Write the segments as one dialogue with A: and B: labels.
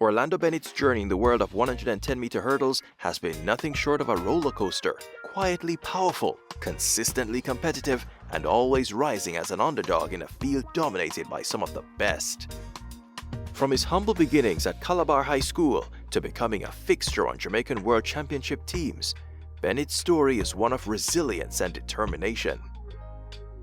A: Orlando Bennett's journey in the world of 110-meter hurdles has been nothing short of a roller coaster, quietly powerful, consistently competitive, and always rising as an underdog in a field dominated by some of the best. From his humble beginnings at Calabar High School to becoming a fixture on Jamaican World Championship teams, Bennett's story is one of resilience and determination.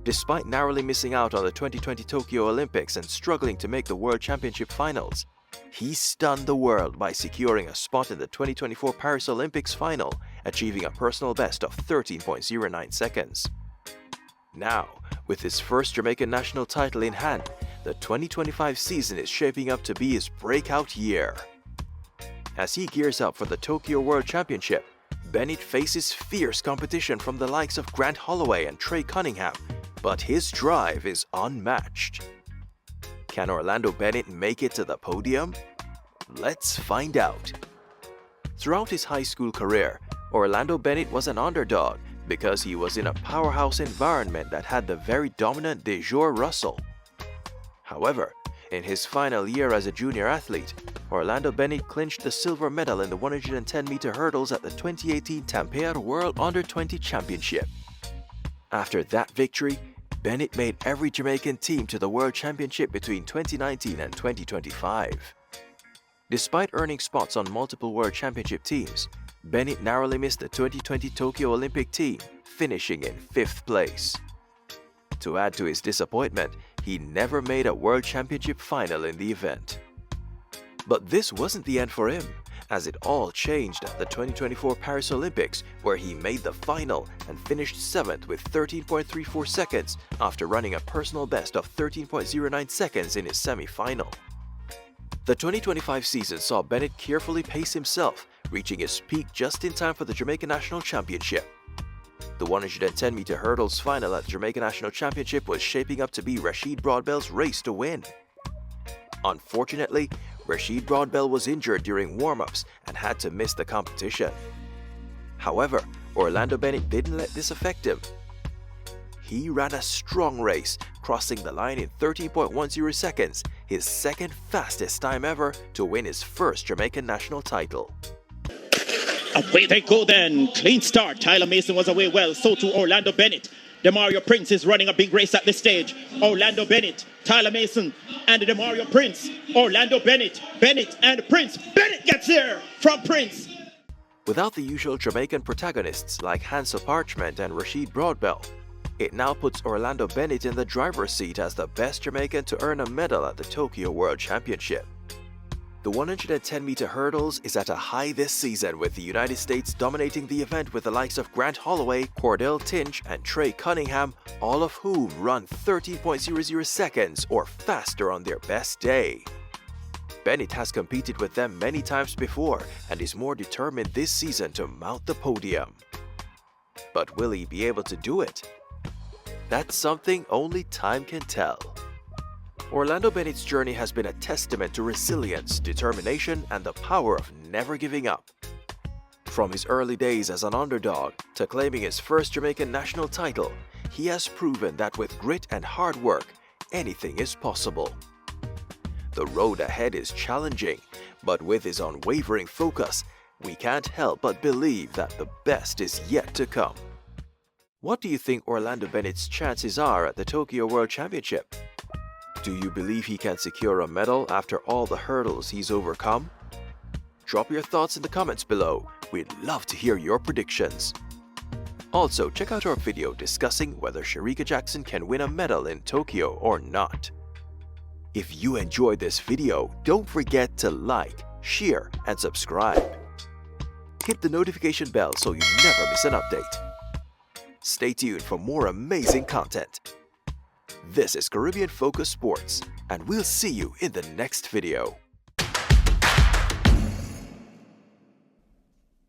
A: Despite narrowly missing out on the 2020 Tokyo Olympics and struggling to make the World Championship finals, he stunned the world by securing a spot in the 2024 Paris Olympics final, achieving a personal best of 13.09 seconds. Now, with his first Jamaican national title in hand, the 2025 season is shaping up to be his breakout year. As he gears up for the Tokyo World Championship, Bennett faces fierce competition from the likes of Holloway and Trey Cunningham, but his drive is unmatched. Can Orlando Bennett make it to the podium? Let's find out. Throughout his high school career, Orlando Bennett was an underdog because he was in a powerhouse environment that had the very dominant Dejour Russell. However, in his final year as a junior athlete, Orlando Bennett clinched the silver medal in the 110-meter hurdles at the 2018 Tampere World Under-20 Championship. After that victory, Bennett made every Jamaican team to the World Championship between 2019 and 2025. Despite earning spots on multiple World Championship teams, Bennett narrowly missed the 2020 Tokyo Olympic team, finishing in 5th place. To add to his disappointment, he never made a World Championship final in the event. But this wasn't the end for him, as it all changed at the 2024 Paris Olympics, where he made the final and finished 7th with 13.34 seconds after running a personal best of 13.09 seconds in his semi-final. The 2025 season saw Bennett carefully pace himself, reaching his peak just in time for the Jamaican National Championship. The 110-meter hurdles final at the Jamaican National Championship was shaping up to be Rasheed Broadbell's race to win. Unfortunately, Rasheed Broadbell was injured during warm-ups and had to miss the competition. However, Orlando Bennett didn't let this affect him. He ran a strong race, crossing the line in 13.10 seconds, his second fastest time ever to win his first Jamaican national title.
B: Away they go then. Clean start. Tyler Mason was away well. So too Orlando Bennett. Demario Prince is running a big race at this stage. Orlando Bennett, Tyler Mason, and Demario Prince. Orlando Bennett, Bennett and Prince. Bennett gets there from Prince.
A: Without the usual Jamaican protagonists like Hansel Parchment and Rasheed Broadbell, it now puts Orlando Bennett in the driver's seat as the best Jamaican to earn a medal at the Tokyo World Championship. The 110-meter hurdles is at a high this season, with the United States dominating the event with the likes of Holloway, Cordell Tinch, and Trey Cunningham, all of whom run 13.00 seconds or faster on their best day. Bennett has competed with them many times before and is more determined this season to mount the podium. But will he be able to do it? That's something only time can tell. Orlando Bennett's journey has been a testament to resilience, determination, and the power of never giving up. From his early days as an underdog to claiming his first Jamaican national title, he has proven that with grit and hard work, anything is possible. The road ahead is challenging, but with his unwavering focus, we can't help but believe that the best is yet to come. What do you think Orlando Bennett's chances are at the Tokyo World Championship? Do you believe he can secure a medal after all the hurdles he's overcome? Drop your thoughts in the comments below. We'd love to hear your predictions. Also, check out our video discussing whether Shericka Jackson can win a medal in Tokyo or not. If you enjoyed this video, don't forget to like, share, and subscribe. Hit the notification bell so you never miss an update. Stay tuned for more amazing content. This is Caribbean Focus Sports, and we'll see you in the next video.